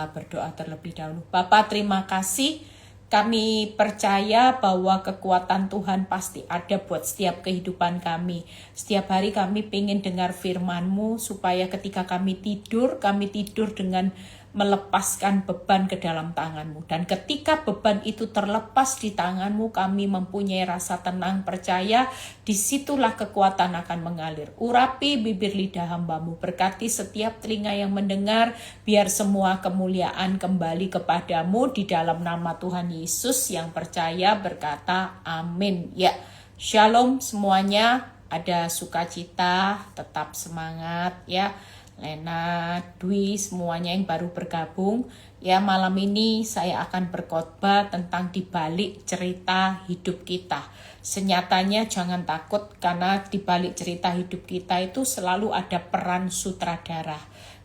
Kita berdoa terlebih dahulu. Bapa, terima kasih. Kami percaya bahwa kekuatan Tuhan pasti ada buat setiap kehidupan kami. Setiap hari kami ingin dengar firman-Mu supaya ketika kami tidur dengan melepaskan beban ke dalam tangan-Mu. Dan ketika beban itu terlepas di tangan-Mu, kami mempunyai rasa tenang, percaya, disitulah kekuatan akan mengalir. Urapi bibir lidah hamba-Mu, berkati setiap telinga yang mendengar, biar semua kemuliaan kembali kepadamu di dalam nama Tuhan Yesus yang percaya berkata amin. Ya, shalom semuanya, ada sukacita, tetap semangat ya. Lena, Dwi, semuanya yang baru bergabung. Ya, malam ini saya akan berkhotbah tentang dibalik cerita hidup kita. Senyatanya jangan takut karena dibalik cerita hidup kita itu selalu ada peran sutradara.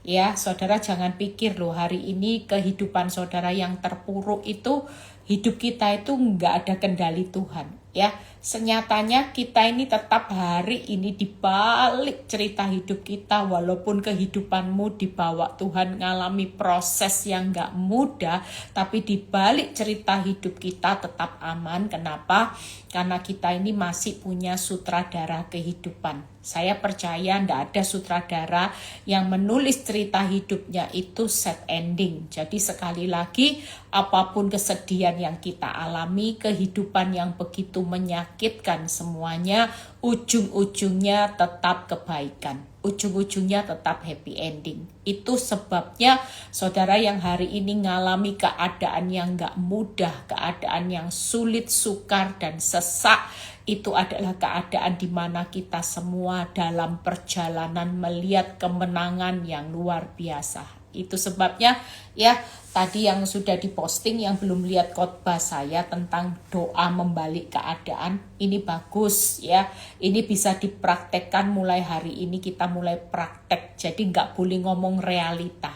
Ya, saudara jangan pikir loh hari ini kehidupan saudara yang terpuruk itu hidup kita itu nggak ada kendali Tuhan. Ya, senyatanya kita ini tetap hari ini dibalik cerita hidup kita, walaupun kehidupanmu dibawa Tuhan ngalami proses yang nggak mudah, tapi dibalik cerita hidup kita tetap aman. Kenapa? Karena kita ini masih punya sutradara kehidupan. Saya percaya tidak ada sutradara yang menulis cerita hidupnya itu set ending. Jadi sekali lagi, apapun kesedihan yang kita alami, kehidupan yang begitu menyakitkan semuanya, ujung-ujungnya tetap kebaikan. Ujung-ujungnya tetap happy ending. Itu sebabnya saudara yang hari ini ngalami keadaan yang gak mudah, keadaan yang sulit, sukar, dan sesak, itu adalah keadaan di mana kita semua dalam perjalanan melihat kemenangan yang luar biasa. Itu sebabnya ya tadi yang sudah diposting yang belum lihat khotbah saya tentang doa membalik keadaan, ini bagus ya. Ini bisa dipraktekkan mulai hari ini, kita mulai praktek. Jadi nggak boleh ngomong realita.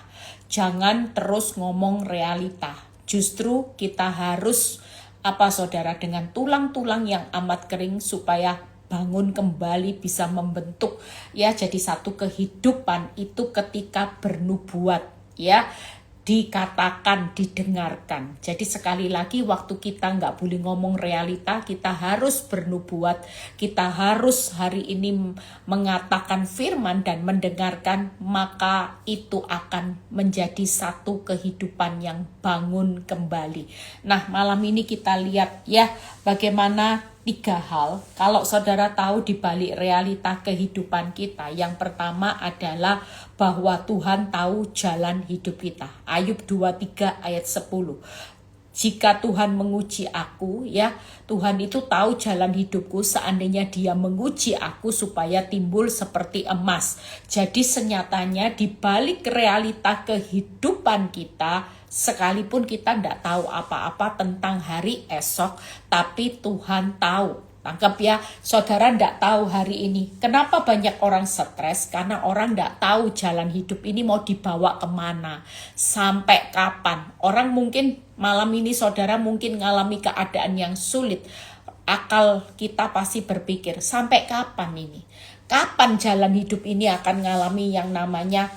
Jangan terus ngomong realita. Justru kita harus saudara, dengan tulang-tulang yang amat kering supaya bangun kembali, bisa membentuk ya jadi satu kehidupan itu ketika bernubuat ya, dikatakan, didengarkan. Jadi sekali lagi waktu kita nggak boleh ngomong realita, kita harus bernubuat, kita harus hari ini mengatakan firman dan mendengarkan, maka itu akan menjadi satu kehidupan yang bangun kembali. Nah, malam ini kita lihat ya bagaimana 3 hal kalau saudara tahu di balik realita kehidupan kita. Yang pertama adalah bahwa Tuhan tahu jalan hidup kita. Ayub 23 ayat 10. Jika Tuhan menguji aku ya, Tuhan itu tahu jalan hidupku, seandainya Dia menguji aku supaya timbul seperti emas. Jadi senyatanya di balik realita kehidupan kita, sekalipun kita tidak tahu apa-apa tentang hari esok, tapi Tuhan tahu. Tangkap ya, saudara tidak tahu hari ini. Kenapa banyak orang stres? Karena orang tidak tahu jalan hidup ini mau dibawa kemana, sampai kapan. Orang mungkin malam ini saudara mungkin ngalami keadaan yang sulit. Akal kita pasti berpikir, sampai kapan ini? Kapan jalan hidup ini akan ngalami yang namanya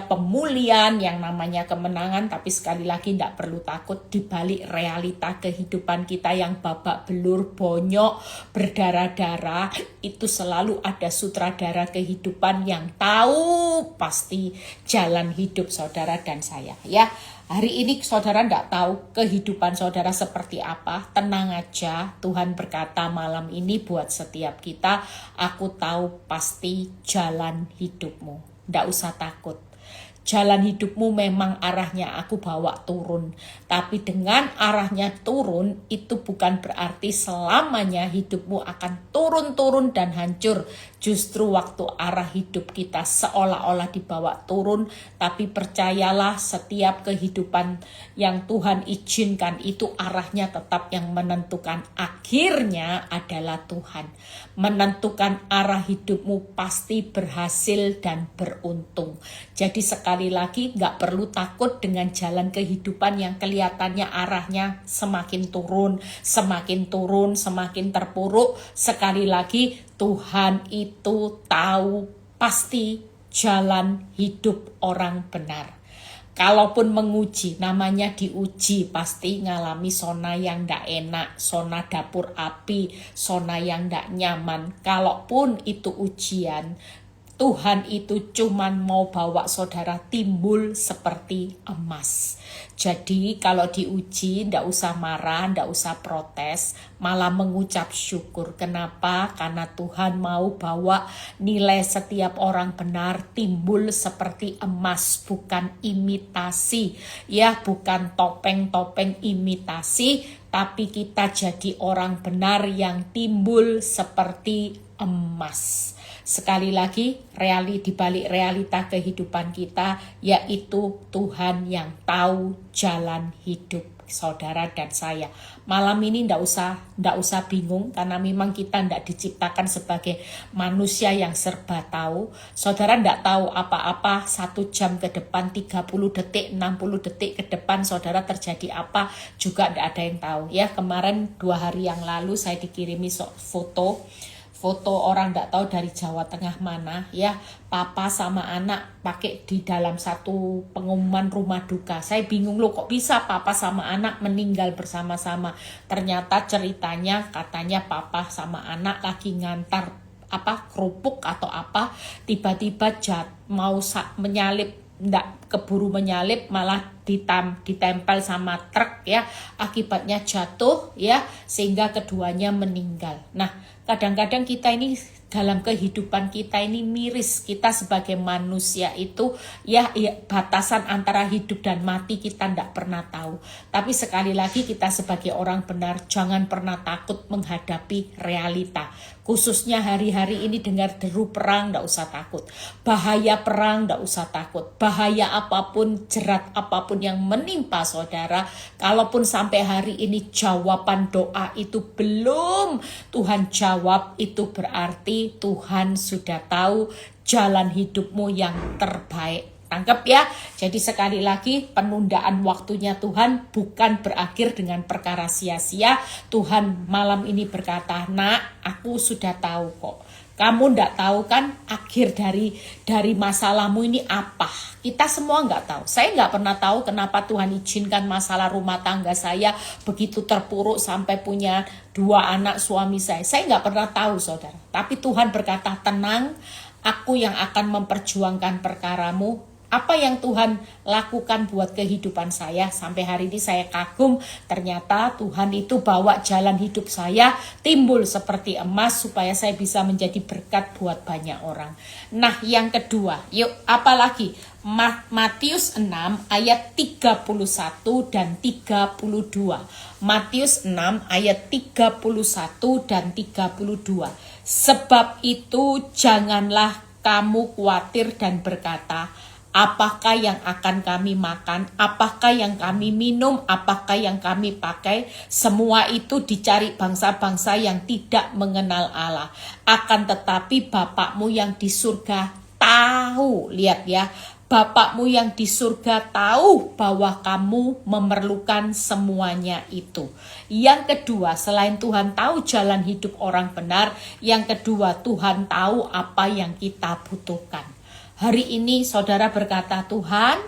pemulihan, yang namanya kemenangan. Tapi sekali lagi tidak perlu takut, di balik realita kehidupan kita yang babak belur, bonyok, berdarah-darah, itu selalu ada sutradara kehidupan yang tahu pasti jalan hidup saudara dan saya ya. Hari ini saudara tidak tahu kehidupan saudara seperti apa, tenang aja. Tuhan berkata malam ini buat setiap kita, aku tahu pasti jalan hidupmu. Tidak usah takut. Jalan hidupmu memang arahnya aku bawa turun. Tapi dengan arahnya turun itu bukan berarti selamanya hidupmu akan turun-turun dan hancur. Justru waktu arah hidup kita seolah-olah dibawa turun, tapi percayalah setiap kehidupan yang Tuhan izinkan itu arahnya tetap yang menentukan akhirnya adalah Tuhan. Menentukan arah hidupmu pasti berhasil dan beruntung. Jadi sekali lagi gak perlu takut dengan jalan kehidupan yang kelihatannya arahnya semakin turun, semakin terpuruk. Sekali lagi Tuhan itu tahu pasti jalan hidup orang benar. Kalaupun menguji, namanya diuji, pasti ngalami zona yang ndak enak, zona dapur api, zona yang ndak nyaman. Kalaupun itu ujian, Tuhan itu cuman mau bawa saudara timbul seperti emas. Jadi kalau diuji ndak usah marah, ndak usah protes, malah mengucap syukur. Kenapa? Karena Tuhan mau bawa nilai setiap orang benar timbul seperti emas, bukan imitasi. Ya, bukan topeng-topeng imitasi, tapi kita jadi orang benar yang timbul seperti emas. Sekali lagi, di balik realita kehidupan kita, yaitu Tuhan yang tahu jalan hidup saudara dan saya. Malam ini ndak usah bingung, karena memang kita ndak diciptakan sebagai manusia yang serba tahu. Saudara ndak tahu apa-apa 1 jam ke depan, 30 detik, 60 detik ke depan saudara terjadi apa, juga ndak ada yang tahu. Ya, kemarin 2 hari yang lalu saya dikirimi foto orang nggak tahu dari Jawa Tengah mana, ya, papa sama anak pakai di dalam satu pengumuman rumah duka. Saya bingung loh, kok bisa papa sama anak meninggal bersama-sama. Ternyata ceritanya katanya papa sama anak lagi ngantar kerupuk atau apa, tiba-tiba mau menyalip, ndak keburu menyalip, malah ditempel sama truk, ya, akibatnya jatuh, ya, sehingga keduanya meninggal. Nah, kadang-kadang kita ini dalam kehidupan kita ini miris. Kita sebagai manusia itu ya batasan antara hidup dan mati kita tidak pernah tahu. Tapi sekali lagi kita sebagai orang benar jangan pernah takut menghadapi realita. Khususnya hari-hari ini dengar deru perang, tidak usah takut. Bahaya perang, tidak usah takut. Bahaya apapun, jerat apapun yang menimpa saudara, kalaupun sampai hari ini jawaban doa itu belum Tuhan jawab, itu berarti Tuhan sudah tahu jalan hidupmu yang terbaik. Tangkap ya. Jadi sekali lagi, penundaan waktunya Tuhan bukan berakhir dengan perkara sia-sia. Tuhan malam ini berkata, "Nak, aku sudah tahu kok. Kamu ndak tahu kan akhir dari masalahmu ini apa?" Kita semua nggak tahu. Saya nggak pernah tahu kenapa Tuhan izinkan masalah rumah tangga saya begitu terpuruk sampai punya 2 anak suami saya. Saya nggak pernah tahu, saudara. Tapi Tuhan berkata, "Tenang, aku yang akan memperjuangkan perkaramu." Apa yang Tuhan lakukan buat kehidupan saya sampai hari ini saya kagum. Ternyata Tuhan itu bawa jalan hidup saya timbul seperti emas supaya saya bisa menjadi berkat buat banyak orang. Nah, yang kedua, yuk apalagi? Matius 6 ayat 31 dan 32. Matius 6 ayat 31 dan 32. Sebab itu janganlah kamu khawatir dan berkata, apakah yang akan kami makan, apakah yang kami minum, apakah yang kami pakai. Semua itu dicari bangsa-bangsa yang tidak mengenal Allah. Akan tetapi Bapakmu yang di surga tahu, lihat ya, Bapakmu yang di surga tahu bahwa kamu memerlukan semuanya itu. Yang kedua, selain Tuhan tahu jalan hidup orang benar, yang kedua Tuhan tahu apa yang kita butuhkan. Hari ini saudara berkata, Tuhan,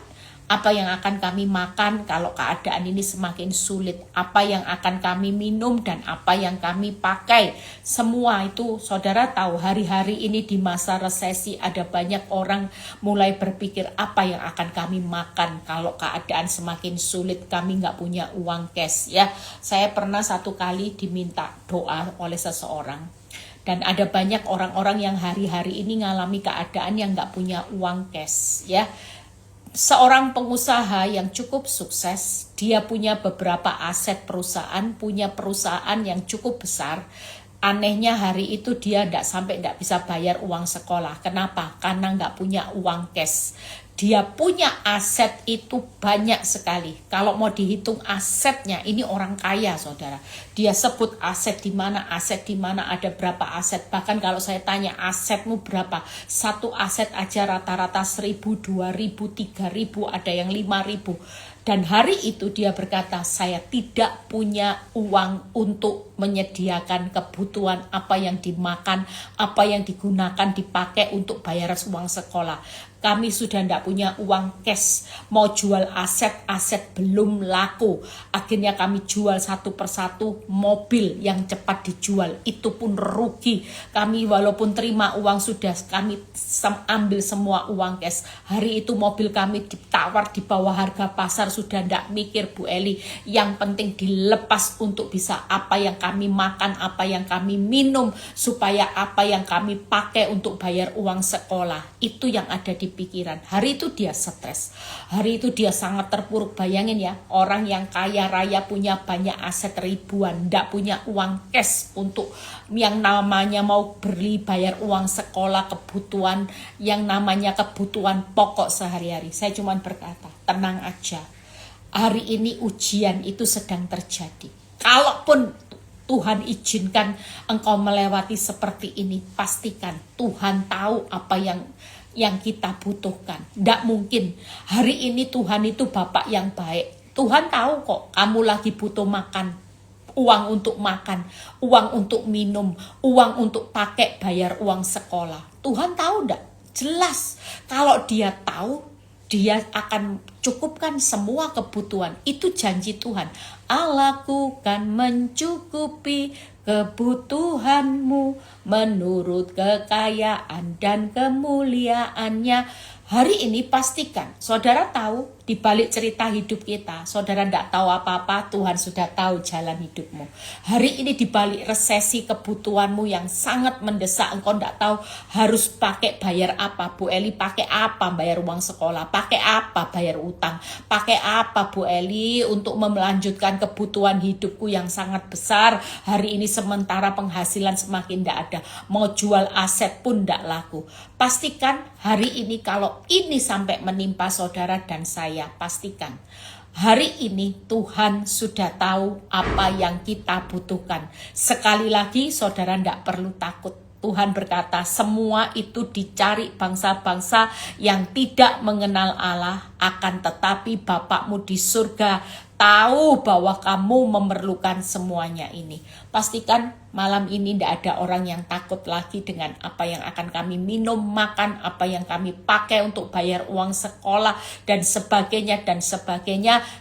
apa yang akan kami makan kalau keadaan ini semakin sulit? Apa yang akan kami minum dan apa yang kami pakai? Semua itu saudara tahu, hari-hari ini di masa resesi ada banyak orang mulai berpikir apa yang akan kami makan kalau keadaan semakin sulit, kami nggak punya uang cash, ya. Saya pernah satu kali diminta doa oleh seseorang. Dan ada banyak orang-orang yang hari-hari ini ngalami keadaan yang nggak punya uang cash, ya. Seorang pengusaha yang cukup sukses, dia punya beberapa aset perusahaan, punya perusahaan yang cukup besar. Anehnya hari itu dia nggak bisa bayar uang sekolah. Kenapa? Karena nggak punya uang cash. Dia punya aset itu banyak sekali. Kalau mau dihitung asetnya, ini orang kaya, saudara. Dia sebut aset di mana, ada berapa aset. Bahkan kalau saya tanya asetmu berapa, satu aset aja rata-rata 1.000, 2.000, 3.000, ada yang 5.000. Dan hari itu dia berkata, saya tidak punya uang untuk untuk menyediakan kebutuhan apa yang dimakan, apa yang digunakan, dipakai untuk bayar uang sekolah. Kami sudah tidak punya uang cash, mau jual aset belum laku. Akhirnya kami jual satu persatu mobil yang cepat dijual, itu pun rugi. Kami walaupun terima uang sudah kami ambil semua uang cash. Hari itu mobil kami ditawar di bawah harga pasar, sudah tidak mikir Bu Eli. Yang penting dilepas untuk bisa apa yang kami makan, apa yang kami minum, supaya apa yang kami pakai untuk bayar uang sekolah. Itu yang ada di pikiran. Hari itu dia stres. Hari itu dia sangat terpuruk. Bayangin ya, orang yang kaya raya punya banyak aset ribuan, tidak punya uang cash untuk yang namanya mau beli bayar uang sekolah, kebutuhan yang namanya kebutuhan pokok sehari-hari. Saya cuma berkata, tenang aja. Hari ini ujian itu sedang terjadi. Kalaupun Tuhan izinkan engkau melewati seperti ini, pastikan Tuhan tahu apa yang kita butuhkan. Tidak mungkin. Hari ini Tuhan itu Bapak yang baik. Tuhan tahu kok kamu lagi butuh makan. Uang untuk makan, uang untuk minum, uang untuk pakai bayar uang sekolah. Tuhan tahu enggak? Jelas. Kalau dia tahu, dia akan cukupkan semua kebutuhan. Itu janji Tuhan. Allahku kan mencukupi kebutuhanmu menurut kekayaan dan kemuliaannya. Hari ini pastikan, saudara tahu di balik cerita hidup kita, saudara tidak tahu apa-apa, Tuhan sudah tahu jalan hidupmu. Hari ini di balik resesi kebutuhanmu yang sangat mendesak, engkau tidak tahu harus pakai bayar apa. Bu Eli pakai apa bayar uang sekolah, pakai apa bayar utang, pakai apa Bu Eli untuk melanjutkan kebutuhan hidupku yang sangat besar. Hari ini sementara penghasilan semakin tidak ada, mau jual aset pun tidak laku. Pastikan hari ini kalau ini sampai menimpa saudara dan saya, pastikan hari ini Tuhan sudah tahu apa yang kita butuhkan. Sekali lagi saudara tidak perlu takut. Tuhan berkata semua itu dicari bangsa-bangsa yang tidak mengenal Allah, akan tetapi Bapakmu di surga tahu bahwa kamu memerlukan semuanya ini. Pastikan malam ini tidak ada orang yang takut lagi dengan apa yang akan kami minum, makan, apa yang kami pakai untuk bayar uang sekolah, dan sebagainya,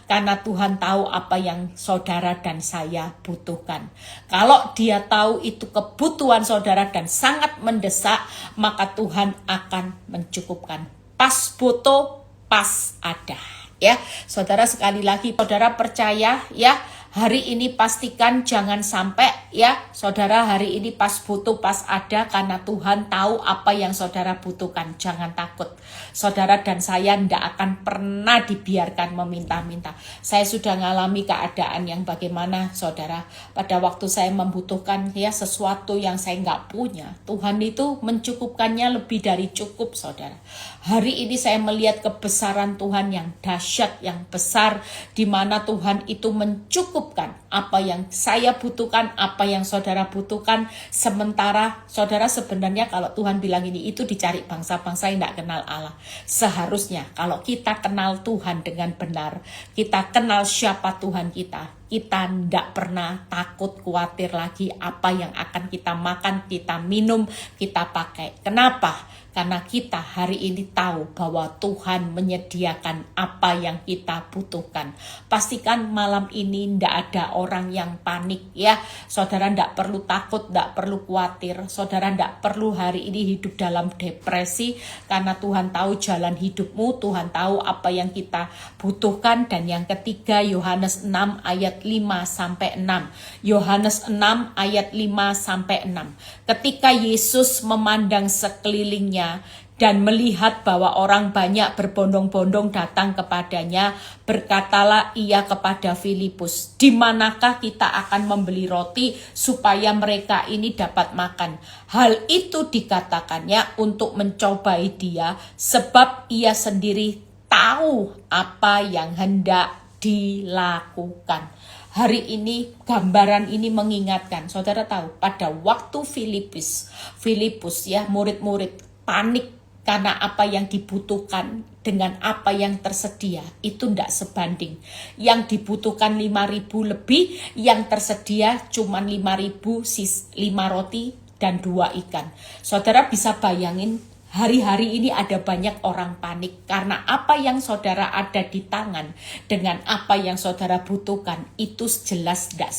karena Tuhan tahu apa yang saudara dan saya butuhkan. Kalau dia tahu itu kebutuhan saudara dan sangat mendesak, maka Tuhan akan mencukupkan. Pas butuh, pas ada. Ya, saudara, sekali lagi saudara percaya ya, hari ini pastikan jangan sampai ya, saudara hari ini pas butuh pas ada, karena Tuhan tahu apa yang saudara butuhkan. Jangan takut. Saudara dan saya tidak akan pernah dibiarkan meminta-minta. Saya sudah mengalami keadaan yang bagaimana saudara, pada waktu saya membutuhkan ya sesuatu yang saya nggak punya, Tuhan itu mencukupkannya lebih dari cukup saudara. Hari ini saya melihat kebesaran Tuhan yang dahsyat, yang besar, di mana Tuhan itu mencukupkan apa yang saya butuhkan, apa yang saudara butuhkan. Sementara saudara sebenarnya kalau Tuhan bilang ini itu dicari bangsa-bangsa yang tidak kenal Allah. Seharusnya kalau kita kenal Tuhan dengan benar, kita kenal siapa Tuhan kita tidak pernah takut, khawatir lagi apa yang akan kita makan, kita minum, kita pakai. Kenapa? Karena kita hari ini tahu bahwa Tuhan menyediakan apa yang kita butuhkan. Pastikan malam ini tidak ada orang yang panik ya. Saudara tidak perlu takut, tidak perlu khawatir. Saudara tidak perlu hari ini hidup dalam depresi, karena Tuhan tahu jalan hidupmu, Tuhan tahu apa yang kita butuhkan. Dan yang ketiga, Yohanes 6 ayat 5-6. Yohanes 6 ayat 5-6. Ketika Yesus memandang sekelilingnya dan melihat bahwa orang banyak berbondong-bondong datang kepadanya, berkatalah ia kepada Filipus, "Di manakah kita akan membeli roti supaya mereka ini dapat makan?" Hal itu dikatakannya untuk mencobai dia, sebab ia sendiri tahu apa yang hendak dilakukan. Hari ini gambaran ini mengingatkan, saudara tahu pada waktu Filipus ya, murid-murid panik Karena apa yang dibutuhkan dengan apa yang tersedia itu tidak sebanding. Yang dibutuhkan 5.000 lebih, yang tersedia cuma 5.000, 5 roti dan 2 ikan. Saudara bisa bayangin hari-hari ini ada banyak orang panik karena apa yang saudara ada di tangan dengan apa yang saudara butuhkan itu jelas tidak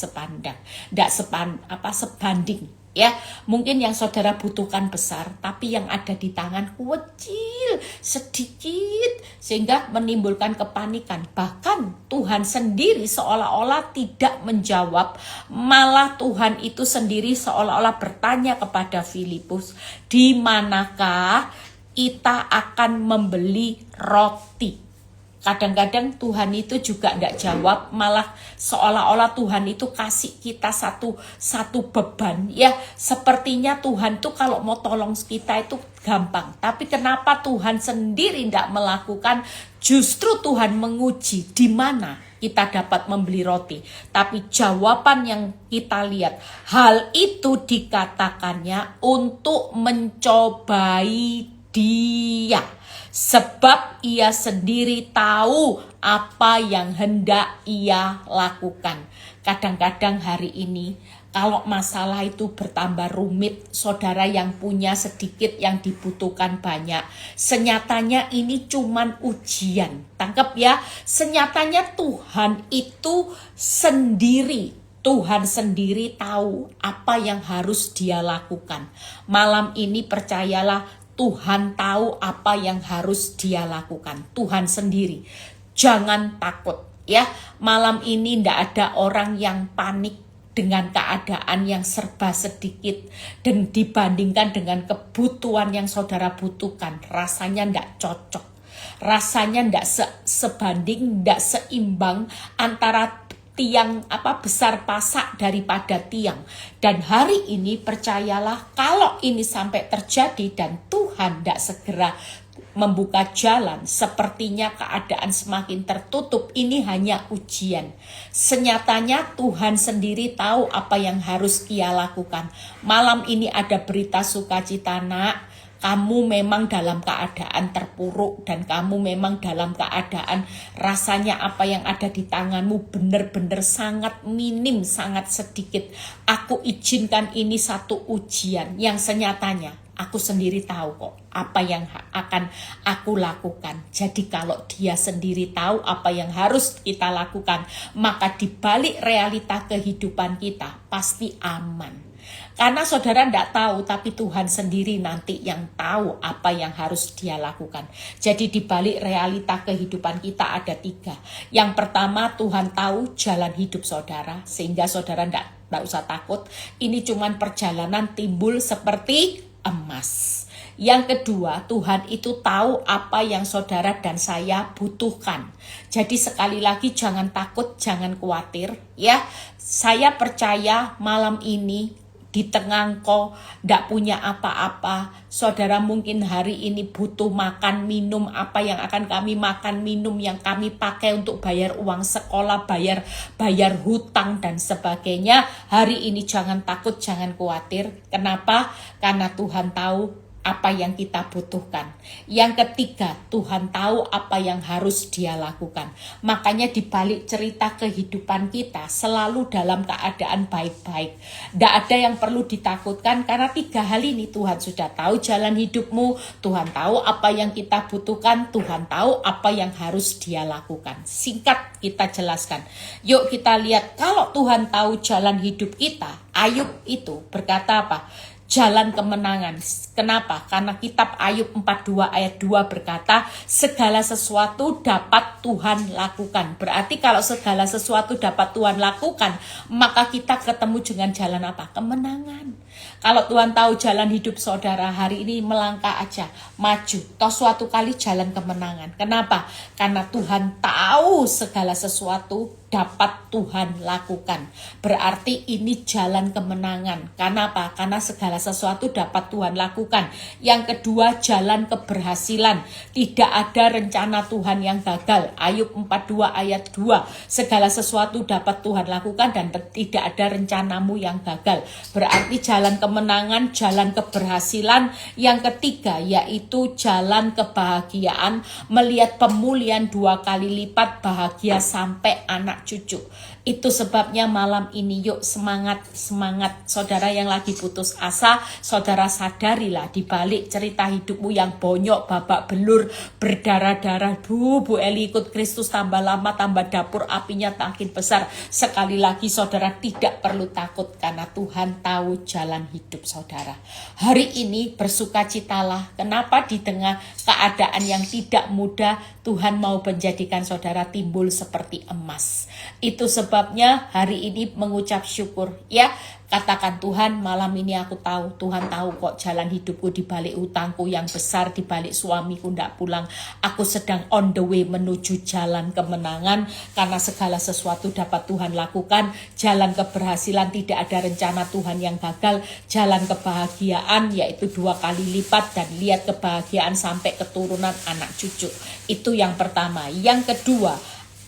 sebanding. Ya, mungkin yang saudara butuhkan besar, tapi yang ada di tangan kecil, sedikit, sehingga menimbulkan kepanikan. Bahkan Tuhan sendiri seolah-olah tidak menjawab, malah Tuhan itu sendiri seolah-olah bertanya kepada Filipus, di manakah kita akan membeli roti? Kadang-kadang Tuhan itu juga tidak jawab, malah seolah-olah Tuhan itu kasih kita satu beban. Ya, sepertinya Tuhan tuh kalau mau tolong kita itu gampang. Tapi kenapa Tuhan sendiri tidak melakukan? Justru Tuhan menguji di mana kita dapat membeli roti. Tapi jawaban yang kita lihat, hal itu dikatakannya untuk mencobai dia. Sebab ia sendiri tahu apa yang hendak ia lakukan. Kadang-kadang hari ini kalau masalah itu bertambah rumit, saudara yang punya sedikit yang dibutuhkan banyak. Senyatanya ini cuman ujian. Tangkap ya, senyatanya Tuhan itu sendiri. Tuhan sendiri tahu apa yang harus dia lakukan. Malam ini percayalah, Tuhan tahu apa yang harus dia lakukan. Tuhan sendiri. Jangan takut ya. Malam ini tidak ada orang yang panik dengan keadaan yang serba sedikit dan dibandingkan dengan kebutuhan yang saudara butuhkan. Rasanya tidak cocok. Rasanya tidak sebanding, tidak seimbang antara tiang besar pasak daripada tiang. Dan hari ini percayalah, kalau ini sampai terjadi dan Tuhan tidak segera membuka jalan, sepertinya keadaan semakin tertutup. Ini hanya ujian. Senyatanya Tuhan sendiri tahu apa yang harus ia lakukan. Malam ini ada berita sukacita, nak. Kamu memang dalam keadaan terpuruk dan kamu memang dalam keadaan rasanya apa yang ada di tanganmu benar-benar sangat minim, sangat sedikit. Aku izinkan ini satu ujian yang senyatanya aku sendiri tahu kok apa yang akan aku lakukan. Jadi kalau dia sendiri tahu apa yang harus kita lakukan, maka di balik realita kehidupan kita pasti aman. Karena saudara tidak tahu, tapi Tuhan sendiri nanti yang tahu apa yang harus dia lakukan. Jadi di balik realita kehidupan kita ada 3. Yang pertama, Tuhan tahu jalan hidup saudara, sehingga saudara tidak usah takut. Ini cuma perjalanan timbul seperti emas. Yang kedua, Tuhan itu tahu apa yang saudara dan saya butuhkan. Jadi sekali lagi jangan takut, jangan khawatir. Ya, saya percaya malam ini di tengah engkau tidak punya apa-apa, saudara mungkin hari ini butuh makan minum, apa yang akan kami makan minum yang kami pakai untuk bayar uang sekolah, bayar hutang dan sebagainya. Hari ini jangan takut, jangan khawatir. Kenapa? Karena Tuhan tahu apa yang kita butuhkan. Yang ketiga, Tuhan tahu apa yang harus dia lakukan. Makanya di balik cerita kehidupan kita selalu dalam keadaan baik-baik. Tidak ada yang perlu ditakutkan karena 3 hal ini Tuhan sudah tahu jalan hidupmu. Tuhan tahu apa yang kita butuhkan. Tuhan tahu apa yang harus dia lakukan. Singkat kita jelaskan. Yuk kita lihat, kalau Tuhan tahu jalan hidup kita, Ayub itu berkata apa? Jalan kemenangan. Kenapa? Karena kitab Ayub 42 ayat 2 berkata, segala sesuatu dapat Tuhan lakukan. Berarti kalau segala sesuatu dapat Tuhan lakukan, maka kita ketemu dengan jalan apa? Kemenangan. Kalau Tuhan tahu jalan hidup saudara hari ini, melangkah aja, maju. Toh suatu kali jalan kemenangan. Kenapa? Karena Tuhan tahu segala sesuatu dapat Tuhan lakukan. Berarti ini jalan kemenangan. Karena apa? Karena segala sesuatu dapat Tuhan lakukan. Yang kedua, jalan keberhasilan. Tidak ada rencana Tuhan yang gagal. Ayub 42 ayat 2. Segala sesuatu dapat Tuhan lakukan dan tidak ada rencanamu yang gagal. Berarti jalan kemenangan, jalan keberhasilan. Yang ketiga yaitu jalan kebahagiaan, melihat pemulihan 2 kali lipat, bahagia sampai anak cucu. Itu sebabnya malam ini yuk semangat saudara yang lagi putus asa. Saudara sadarilah di balik cerita hidupmu yang bonyok, babak belur, berdarah-darah. Bu Eli ikut Kristus tambah lama tambah dapur apinya makin besar. Sekali lagi saudara tidak perlu takut karena Tuhan tahu jalan hidup saudara. Hari ini bersukacitalah. Kenapa di tengah keadaan yang tidak mudah Tuhan mau menjadikan saudara timbul seperti emas. Itu sebabnya hari ini mengucap syukur ya. Katakan, Tuhan malam ini aku tahu, Tuhan tahu kok jalan hidupku di balik utangku yang besar, di balik suamiku ndak pulang. Aku sedang on the way menuju jalan kemenangan karena segala sesuatu dapat Tuhan lakukan. Jalan keberhasilan, tidak ada rencana Tuhan yang gagal. Jalan kebahagiaan yaitu 2 kali lipat dan lihat kebahagiaan sampai keturunan anak cucu. Itu yang pertama. Yang kedua,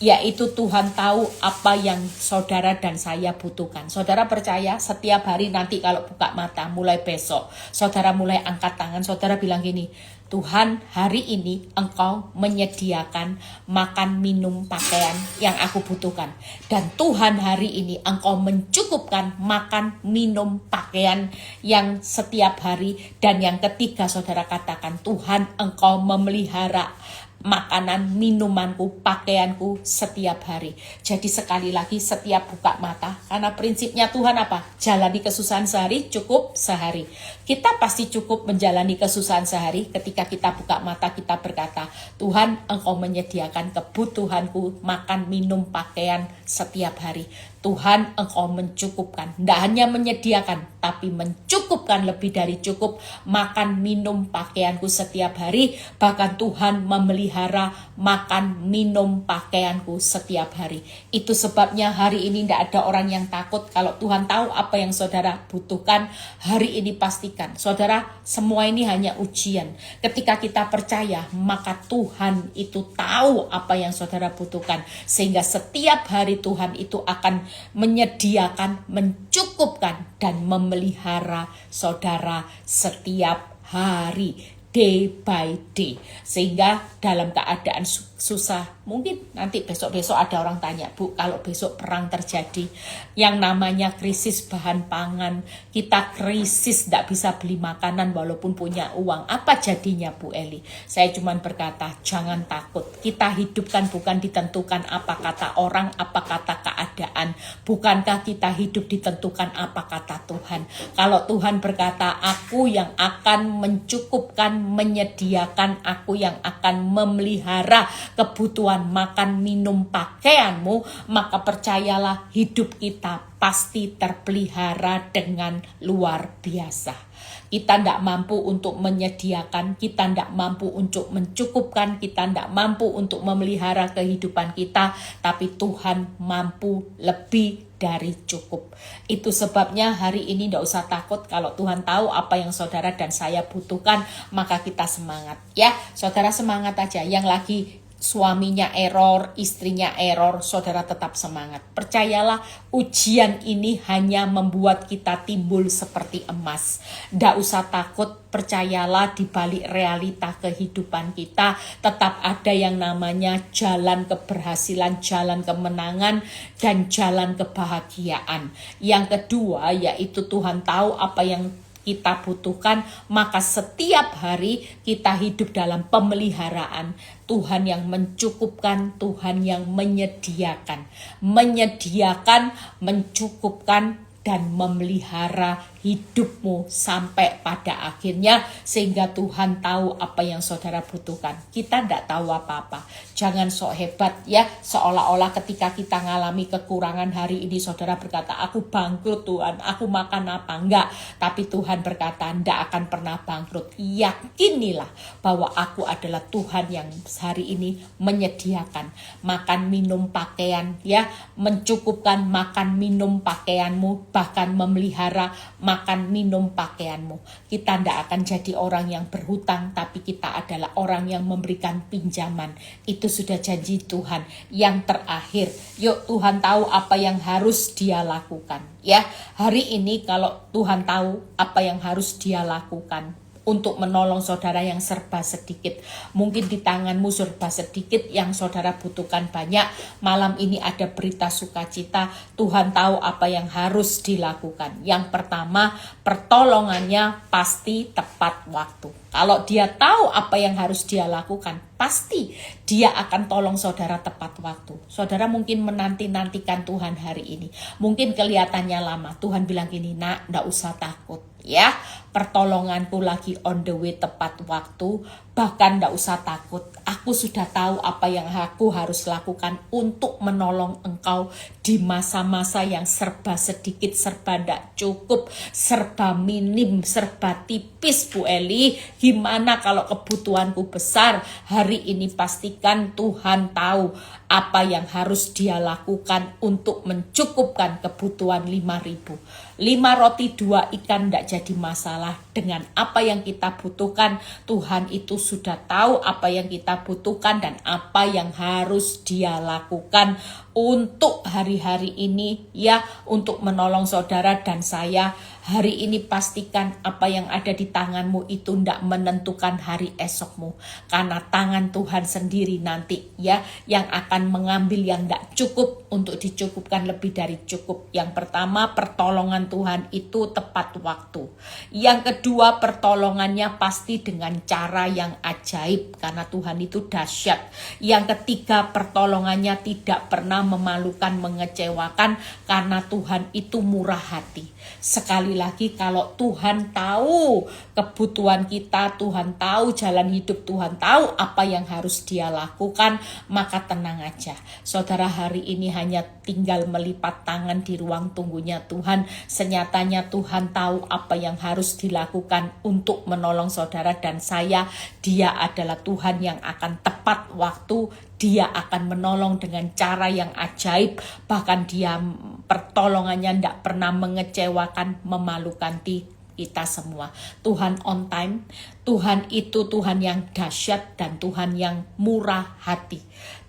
yaitu Tuhan tahu apa yang saudara dan saya butuhkan. Saudara percaya setiap hari nanti kalau buka mata mulai besok, saudara mulai angkat tangan, saudara bilang gini, Tuhan hari ini Engkau menyediakan makan, minum, pakaian yang aku butuhkan. Dan Tuhan hari ini Engkau mencukupkan makan, minum, pakaian yang setiap hari. Dan yang ketiga saudara katakan, Tuhan Engkau memelihara makanan, minumanku, pakaianku setiap hari. Jadi sekali lagi setiap buka mata, karena prinsipnya Tuhan apa? Jalani kesusahan sehari, cukup sehari. Kita pasti cukup menjalani kesusahan sehari ketika kita buka mata, kita berkata, Tuhan Engkau menyediakan kebutuhanku, makan, minum, pakaian setiap hari. Tuhan Engkau mencukupkan, tidak hanya menyediakan, tapi mencukupkan lebih dari cukup makan, minum, pakaianku setiap hari. Bahkan Tuhan memelihara makan, minum, pakaianku setiap hari. Itu sebabnya hari ini tidak ada orang yang takut. Kalau Tuhan tahu apa yang saudara butuhkan, hari ini pastikan saudara, semua ini hanya ujian. Ketika kita percaya, maka Tuhan itu tahu apa yang saudara butuhkan, sehingga setiap hari Tuhan itu akan menyediakan, mencukupkan, dan memelihara saudara setiap hari, day by day. Sehingga dalam keadaan susah, mungkin nanti besok-besok ada orang tanya, Bu, kalau besok perang terjadi, yang namanya krisis bahan pangan, kita krisis tidak bisa beli makanan walaupun punya uang, apa jadinya Bu Eli? Saya cuma berkata, jangan takut. Kita hidupkan bukan ditentukan apa kata orang, apa kata keadaan. Bukankah kita hidup ditentukan apa kata Tuhan? Kalau Tuhan berkata, aku yang akan mencukupkan, menyediakan, aku yang akan memelihara kebutuhan makan, minum, pakaianmu, maka percayalah hidup kita pasti terpelihara dengan luar biasa. Kita tidak mampu untuk menyediakan, kita tidak mampu untuk mencukupkan, kita tidak mampu untuk memelihara kehidupan kita, tapi Tuhan mampu lebih dari cukup. Itu sebabnya hari ini tidak usah takut. Kalau Tuhan tahu apa yang saudara dan saya butuhkan, maka kita semangat ya. Saudara semangat aja. Yang lagi suaminya error, istrinya error, saudara tetap semangat. Percayalah, ujian ini hanya membuat kita timbul seperti emas. Tidak usah takut, percayalah di balik realita kehidupan kita tetap ada yang namanya jalan keberhasilan, jalan kemenangan, dan jalan kebahagiaan. Yang kedua yaitu Tuhan tahu apa yang kita butuhkan, maka setiap hari kita hidup dalam pemeliharaan Tuhan yang mencukupkan, Tuhan yang menyediakan, mencukupkan, dan memelihara hidupmu sampai pada akhirnya, sehingga Tuhan tahu apa yang saudara butuhkan. Kita tidak tahu apa-apa. Jangan sok hebat ya, seolah-olah ketika kita ngalami kekurangan hari ini saudara berkata, aku bangkrut Tuhan, aku makan apa? Enggak. Tapi Tuhan berkata, tidak akan pernah bangkrut. Yakinilah bahwa aku adalah Tuhan yang hari ini menyediakan makan, minum, pakaian ya, mencukupkan makan, minum, pakaianmu, bahkan memelihara makan, minum, pakaianmu. Kita tidak akan jadi orang yang berhutang, tapi kita adalah orang yang memberikan pinjaman. Itu sudah janji Tuhan. Yang terakhir, yuk Tuhan tahu apa yang harus dia lakukan. Ya, hari ini kalau Tuhan tahu apa yang harus dia lakukan untuk menolong saudara yang serba sedikit. Mungkin di tanganmu serba sedikit, yang saudara butuhkan banyak. Malam ini ada berita sukacita. Tuhan tahu apa yang harus dilakukan. Yang pertama, pertolongannya pasti tepat waktu. Kalau dia tahu apa yang harus dia lakukan, pasti dia akan tolong saudara tepat waktu. Saudara mungkin menanti-nantikan Tuhan hari ini. Mungkin kelihatannya lama. Tuhan bilang gini, nak, nggak usah takut. Ya, pertolonganku lagi on the way tepat waktu. Bahkan nggak usah takut. Aku sudah tahu apa yang aku harus lakukan untuk menolong engkau di masa-masa yang serba sedikit, serba tidak cukup, serba minim, serba tipis. Bu Eli, gimana kalau kebutuhanku besar? Hari ini pastikan Tuhan tahu apa yang harus dia lakukan untuk mencukupkan kebutuhan 5.000. 5 roti 2 ikan tidak jadi masalah. Dengan apa yang kita butuhkan, Tuhan itu sudah tahu apa yang kita butuhkan dan apa yang harus dia lakukan untuk hari-hari ini ya, untuk menolong saudara dan saya. Hari ini pastikan apa yang ada di tanganmu itu tidak menentukan hari esokmu, karena tangan Tuhan sendiri nanti ya yang akan mengambil yang tidak cukup untuk dicukupkan lebih dari cukup. Yang pertama, pertolongan Tuhan itu tepat waktu. Yang kedua, pertolongannya pasti dengan cara yang ajaib karena Tuhan itu dahsyat. Yang ketiga, pertolongannya tidak pernah memalukan, mengecewakan karena Tuhan itu murah hati. Sekali lagi, kalau Tuhan tahu kebutuhan kita, Tuhan tahu jalan hidup, Tuhan tahu apa yang harus dia lakukan, maka tenang aja. Saudara hari ini hanya tinggal melipat tangan di ruang tunggunya Tuhan. Senyatanya Tuhan tahu apa yang harus dilakukan untuk menolong saudara dan saya. Dia adalah Tuhan yang akan tepat waktu. Dia akan menolong dengan cara yang ajaib. Bahkan dia pertolongannya tidak pernah mengecewakan, memalukan kita semua. Tuhan on time. Tuhan itu Tuhan yang dahsyat dan Tuhan yang murah hati.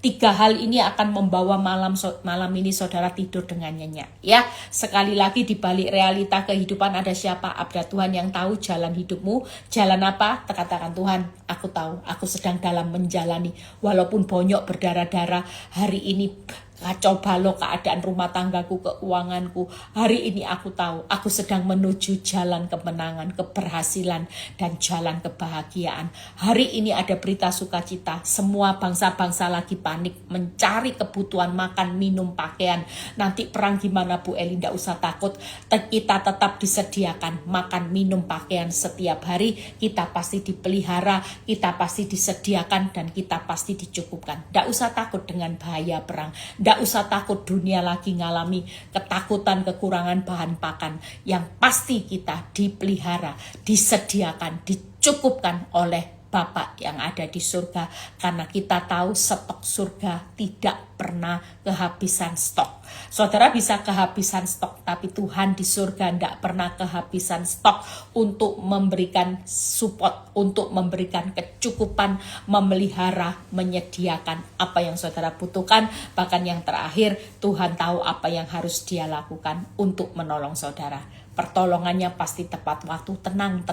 3 hal ini akan membawa malam ini saudara tidur dengan nyenyak. Ya, sekali lagi di balik realita kehidupan ada siapa? Ada Tuhan yang tahu jalan hidupmu. Jalan apa? Katakan, Tuhan, aku tahu. Aku sedang dalam menjalani. Walaupun bonyok berdarah-darah hari ini, kacau balau keadaan rumah tanggaku, keuanganku. Hari ini aku tahu aku sedang menuju jalan kemenangan, keberhasilan, dan jalan kebahagiaan. Hari ini ada berita sukacita. Semua bangsa-bangsa lagi panik mencari kebutuhan makan, minum, pakaian. Nanti perang gimana Bu Eli? Tidak usah takut. Kita tetap disediakan makan, minum, pakaian setiap hari. Kita pasti dipelihara, kita pasti disediakan, dan kita pasti dicukupkan. Tidak usah takut dengan bahaya perang. Tidak usah takut dunia lagi ngalami ketakutan, kekurangan bahan pakan. Yang pasti kita dipelihara, disediakan, dicukupkan oleh Bapa yang ada di surga. Karena kita tahu stok surga tidak pernah kehabisan stok. Saudara bisa kehabisan stok, tapi Tuhan di surga tidak pernah kehabisan stok untuk memberikan support, untuk memberikan kecukupan, memelihara, menyediakan apa yang saudara butuhkan. Bahkan yang terakhir, Tuhan tahu apa yang harus dia lakukan untuk menolong saudara. Pertolongannya pasti tepat waktu. Tenang.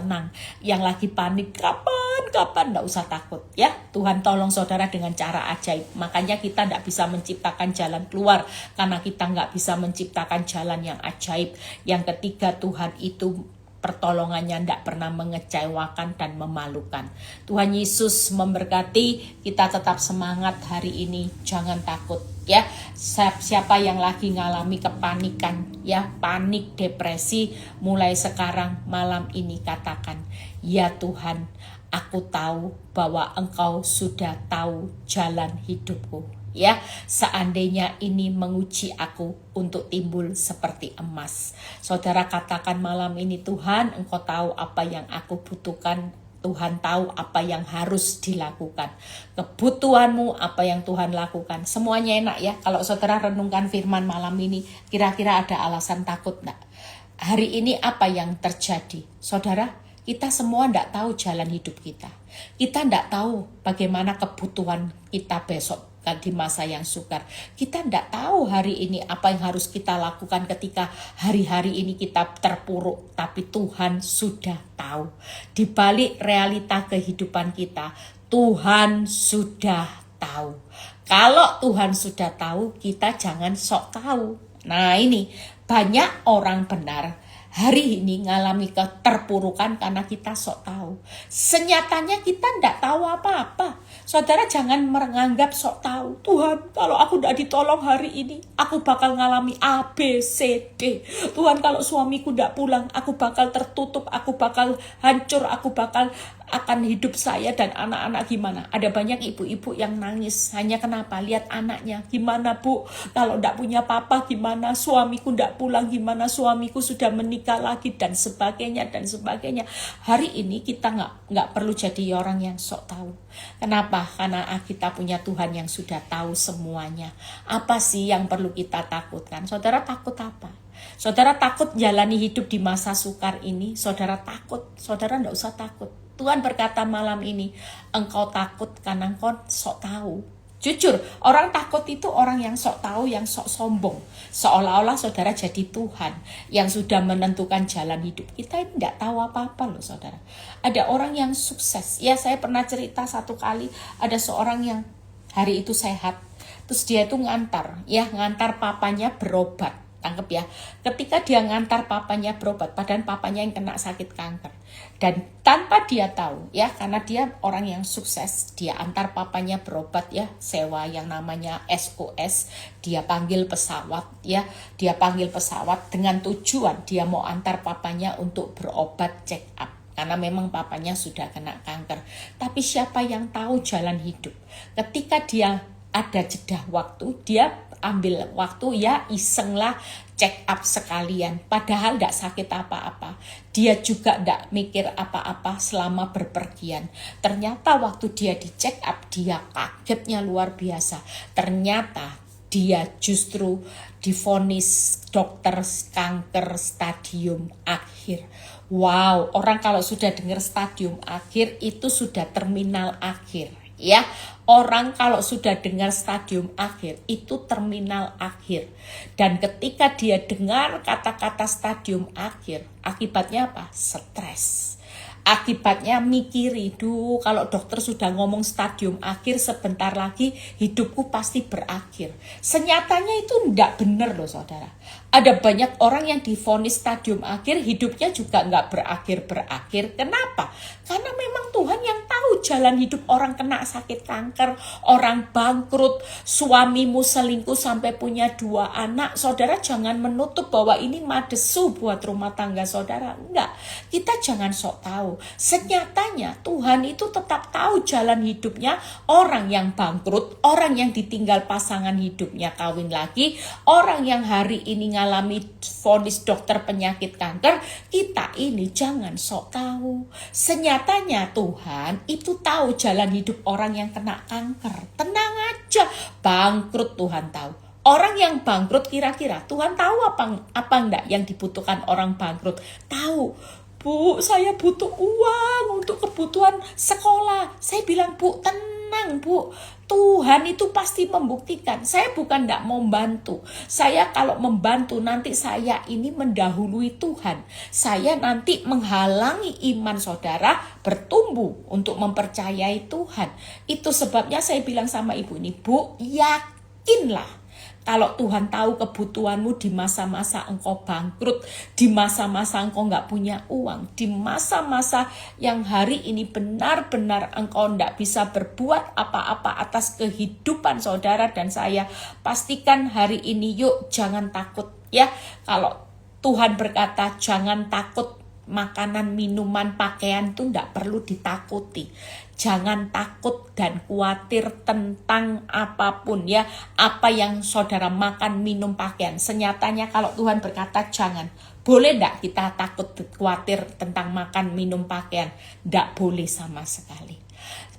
Yang lagi panik, kapan, enggak usah takut ya. Tuhan tolong saudara dengan cara ajaib. Makanya kita enggak bisa menciptakan jalan keluar, karena kita enggak bisa menciptakan jalan yang ajaib. Yang ketiga, Tuhan itu pertolongannya tidak pernah mengecewakan dan memalukan. Tuhan Yesus memberkati. Kita tetap semangat hari ini. Jangan takut. Ya, siapa yang lagi ngalami kepanikan, ya, panik, depresi, mulai sekarang malam ini katakan, ya Tuhan, aku tahu bahwa Engkau sudah tahu jalan hidupku. Ya, seandainya ini menguji aku untuk timbul seperti emas. Saudara katakan malam ini, Tuhan, Engkau tahu apa yang aku butuhkan. Tuhan tahu apa yang harus dilakukan. Kebutuhanmu apa yang Tuhan lakukan. Semuanya enak ya. Kalau saudara renungkan firman malam ini, kira-kira ada alasan takut enggak? Hari ini apa yang terjadi? Saudara, kita semua enggak tahu jalan hidup kita. Kita enggak tahu bagaimana kebutuhan kita besok di masa yang sukar. Kita tidak tahu hari ini apa yang harus kita lakukan ketika hari-hari ini kita terpuruk. Tapi Tuhan sudah tahu. Di balik realita kehidupan kita, Tuhan sudah tahu. Kalau Tuhan sudah tahu, kita jangan sok tahu. Nah ini, banyak orang benar hari ini ngalami keterpurukan karena kita sok tahu. Senyatanya kita tidak tahu apa-apa. Saudara jangan menganggap sok tahu. Tuhan, kalau aku tidak ditolong hari ini, aku bakal ngalami A, B, C, D. Tuhan, kalau suamiku tidak pulang, aku bakal tertutup, aku bakal hancur, aku bakal akan hidup saya dan anak-anak gimana. Ada banyak ibu-ibu yang nangis. Hanya kenapa? Lihat anaknya. Gimana Bu? Kalau tidak punya papa gimana? Suamiku tidak pulang gimana? Suamiku sudah menikah lagi dan sebagainya dan sebagainya. Hari ini kita nggak perlu jadi orang yang sok tahu. Kenapa? Karena kita punya Tuhan yang sudah tahu semuanya. Apa sih yang perlu kita takutkan? Saudara takut apa? Saudara takut jalani hidup di masa sukar ini? Saudara takut? Saudara tidak usah takut. Tuhan berkata malam ini, engkau takut karena engkau sok tahu. Jujur, orang takut itu orang yang sok tahu, yang sok sombong. Seolah-olah saudara jadi Tuhan yang sudah menentukan jalan hidup. Kita ini tidak tahu apa-apa loh saudara. Ada orang yang sukses. Ya saya pernah cerita satu kali, ada seorang yang hari itu sehat. Terus dia itu ngantar papanya berobat. Tangkep ya, ketika dia ngantar papanya berobat, padahal papanya yang kena sakit kanker. Dan tanpa dia tahu ya, karena dia orang yang sukses, dia antar papanya berobat ya, sewa yang namanya SOS, dia panggil pesawat ya, dia panggil pesawat dengan tujuan dia mau antar papanya untuk berobat check up. Karena memang papanya sudah kena kanker. Tapi siapa yang tahu jalan hidup? Ketika dia ada jeda waktu, dia ambil waktu ya iseng lah check up sekalian. Padahal tidak sakit apa-apa. Dia juga tidak mikir apa-apa selama berpergian. Ternyata waktu dia di check up, dia kagetnya luar biasa. Ternyata dia justru divonis dokter kanker stadium akhir. Wow, orang kalau sudah dengar stadium akhir itu sudah terminal akhir. Ya, orang kalau sudah dengar stadium akhir itu terminal akhir. Dan ketika dia dengar kata-kata stadium akhir, akibatnya apa? Stres. Akibatnya mikiri, kalau dokter sudah ngomong stadium akhir sebentar lagi hidupku pasti berakhir. Senyatanya itu enggak benar loh saudara. Ada banyak orang yang divonis stadium akhir, hidupnya juga enggak berakhir-berakhir. Kenapa? Karena memang Tuhan yang tahu jalan hidup orang kena sakit kanker, orang bangkrut, suamimu selingkuh sampai punya 2 anak. Saudara jangan menutup bahwa ini madesu buat rumah tangga saudara. Enggak, kita jangan sok tahu. Senyatanya Tuhan itu tetap tahu jalan hidupnya orang yang bangkrut, orang yang ditinggal pasangan hidupnya kawin lagi, orang yang hari ini ngalami vonis dokter penyakit kanker. Kita ini jangan sok tahu. Senyatanya Tuhan itu tahu jalan hidup orang yang kena kanker. Tenang aja, bangkrut Tuhan tahu. Orang yang bangkrut kira-kira Tuhan tahu apa enggak yang dibutuhkan orang bangkrut? Tahu. Bu, saya butuh uang untuk kebutuhan sekolah. Saya bilang, Bu, tenang Bu. Tuhan itu pasti membuktikan. Saya bukan tidak mau membantu. Saya kalau membantu nanti saya ini mendahului Tuhan. Saya nanti menghalangi iman saudara bertumbuh untuk mempercayai Tuhan. Itu sebabnya saya bilang sama ibu ini, Bu, yakinlah. Kalau Tuhan tahu kebutuhanmu di masa-masa engkau bangkrut, di masa-masa engkau nggak punya uang, di masa-masa yang hari ini benar-benar engkau nggak bisa berbuat apa-apa atas kehidupan saudara dan saya, pastikan hari ini yuk jangan takut ya. Kalau Tuhan berkata jangan takut, makanan, minuman, pakaian itu nggak perlu ditakuti. Jangan takut dan khawatir tentang apapun ya. Apa yang saudara makan, minum, pakaian. Senyatanya kalau Tuhan berkata jangan. Boleh enggak kita takut, khawatir tentang makan, minum, pakaian? Enggak boleh sama sekali.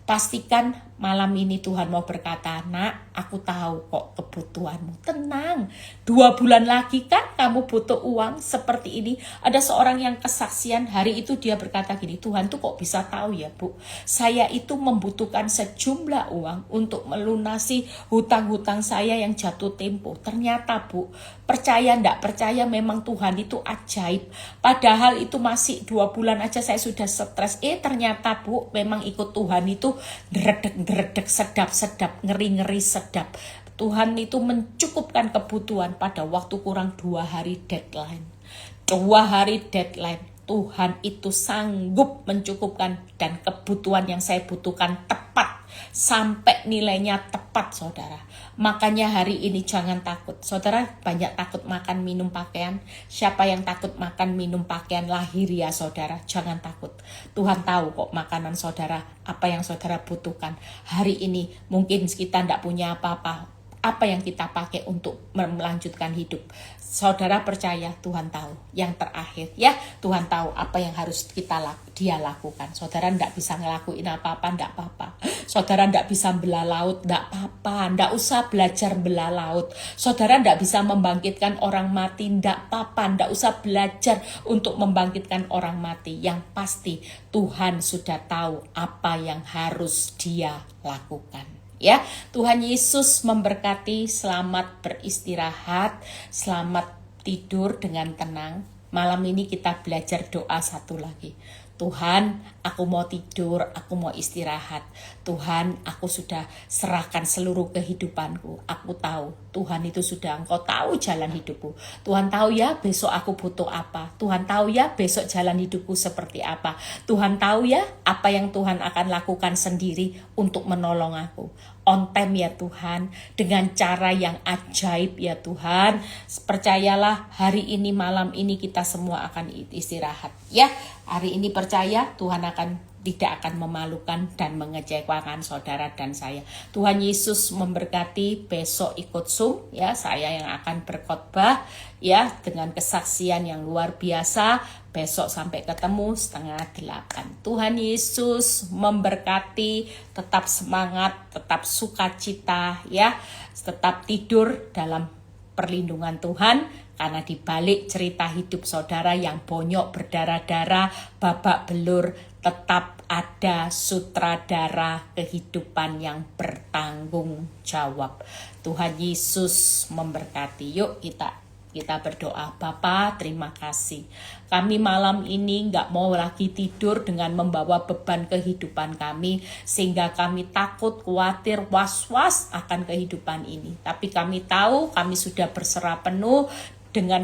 Pastikan malam ini Tuhan mau berkata, nak, aku tahu kok kebutuhanmu. Tenang, 2 bulan lagi kan kamu butuh uang seperti ini. Ada seorang yang kesaksian, hari itu dia berkata gini, Tuhan tuh kok bisa tahu ya Bu, saya itu membutuhkan sejumlah uang untuk melunasi hutang-hutang saya yang jatuh tempo. Ternyata Bu, percaya ndak percaya memang Tuhan itu ajaib. Padahal itu masih 2 bulan aja saya sudah stres. Ternyata Bu, memang ikut Tuhan itu geredek-geredek, sedap-sedap, ngeri-ngeri sedap. Tuhan itu mencukupkan kebutuhan pada waktu kurang 2 hari deadline. 2 hari deadline. Tuhan itu sanggup mencukupkan dan kebutuhan yang saya butuhkan tepat. Sampai nilainya tepat saudara. Makanya hari ini jangan takut. Saudara banyak takut makan, minum, pakaian. Siapa yang takut makan, minum, pakaian lahir ya saudara. Jangan takut. Tuhan tahu kok makanan saudara, apa yang saudara butuhkan. Hari ini mungkin kita tidak punya apa-apa. Apa yang kita pakai untuk melanjutkan hidup. Saudara percaya Tuhan tahu. Yang terakhir ya, Tuhan tahu apa yang harus dia lakukan. Saudara tidak bisa ngelakuin apa-apa, tidak apa-apa. Saudara tidak bisa belah laut, tidak apa-apa. Tidak usah belajar belah laut. Saudara tidak bisa membangkitkan orang mati, tidak apa-apa. Tidak usah belajar untuk membangkitkan orang mati. Yang pasti Tuhan sudah tahu apa yang harus dia lakukan. Ya, Tuhan Yesus memberkati. Selamat beristirahat, selamat tidur dengan tenang. Malam ini kita belajar doa satu lagi. Tuhan, aku mau tidur, aku mau istirahat. Tuhan, aku sudah serahkan seluruh kehidupanku. Aku tahu, Tuhan itu sudah Engkau tahu jalan hidupku. Tuhan tahu ya besok aku butuh apa. Tuhan tahu ya besok jalan hidupku seperti apa. Tuhan tahu ya apa yang Tuhan akan lakukan sendiri untuk menolong aku. On time ya Tuhan, dengan cara yang ajaib ya Tuhan. Percayalah hari ini, malam ini kita semua akan istirahat ya. Hari ini percaya Tuhan tidak akan memalukan dan mengecewakan saudara dan saya. Tuhan Yesus memberkati. Besok ikut Zoom ya, saya yang akan berkhotbah ya dengan kesaksian yang luar biasa. Besok sampai ketemu 7:30. Tuhan Yesus memberkati. Tetap semangat, tetap sukacita ya, tetap tidur dalam perlindungan Tuhan. Karena di balik cerita hidup saudara yang bonyok, berdarah-darah, babak belur, tetap ada sutradara kehidupan yang bertanggung jawab. Tuhan Yesus memberkati. Yuk kita berdoa. Bapa, terima kasih. Kami malam ini gak mau lagi tidur dengan membawa beban kehidupan kami, sehingga kami takut, khawatir, was-was akan kehidupan ini. Tapi kami tahu kami sudah berserah penuh dengan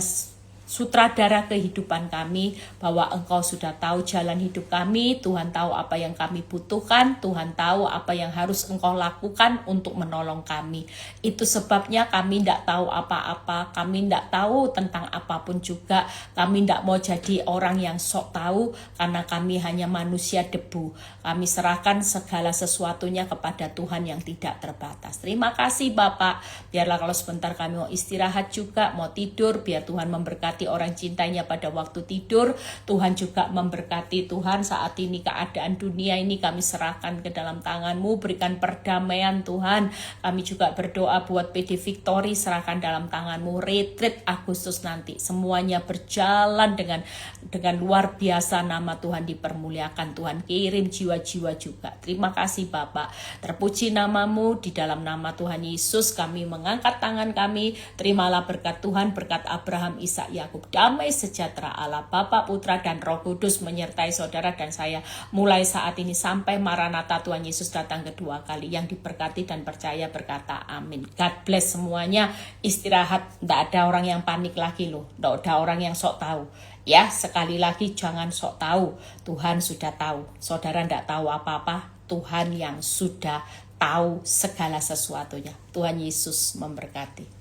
sutradara kehidupan kami, bahwa Engkau sudah tahu jalan hidup kami. Tuhan tahu apa yang kami butuhkan. Tuhan tahu apa yang harus Engkau lakukan untuk menolong kami. Itu sebabnya kami tidak tahu apa-apa. Kami tidak tahu tentang apapun juga. Kami tidak mau jadi orang yang sok tahu, karena kami hanya manusia debu. Kami serahkan segala sesuatunya kepada Tuhan yang tidak terbatas. Terima kasih Bapak. Biarlah kalau sebentar kami mau istirahat juga, mau tidur, biar Tuhan memberkati orang cintanya pada waktu tidur. Tuhan juga memberkati. Tuhan, saat ini keadaan dunia ini kami serahkan ke dalam tangan-Mu. Berikan perdamaian Tuhan. Kami juga berdoa buat PD Victory, serahkan dalam tangan-Mu. Retreat Agustus nanti semuanya berjalan dengan dengan luar biasa nama Tuhan dipermuliakan. Tuhan kirim jiwa-jiwa juga. Terima kasih Bapak. Terpuji namamu, di dalam nama Tuhan Yesus kami mengangkat tangan kami. Terimalah berkat Tuhan, berkat Abraham, Ishak, Yakub. Damai sejahtera Allah Bapa, Putra dan Roh Kudus menyertai saudara dan saya mulai saat ini sampai Maranatha Tuhan Yesus datang kedua kali. Yang diberkati dan percaya berkata amin. God bless semuanya. Istirahat, tidak ada orang yang panik lagi loh, tidak ada orang yang sok tahu. Ya, sekali lagi jangan sok tahu. Tuhan sudah tahu. Saudara tidak tahu apa-apa. Tuhan yang sudah tahu segala sesuatunya. Tuhan Yesus memberkati.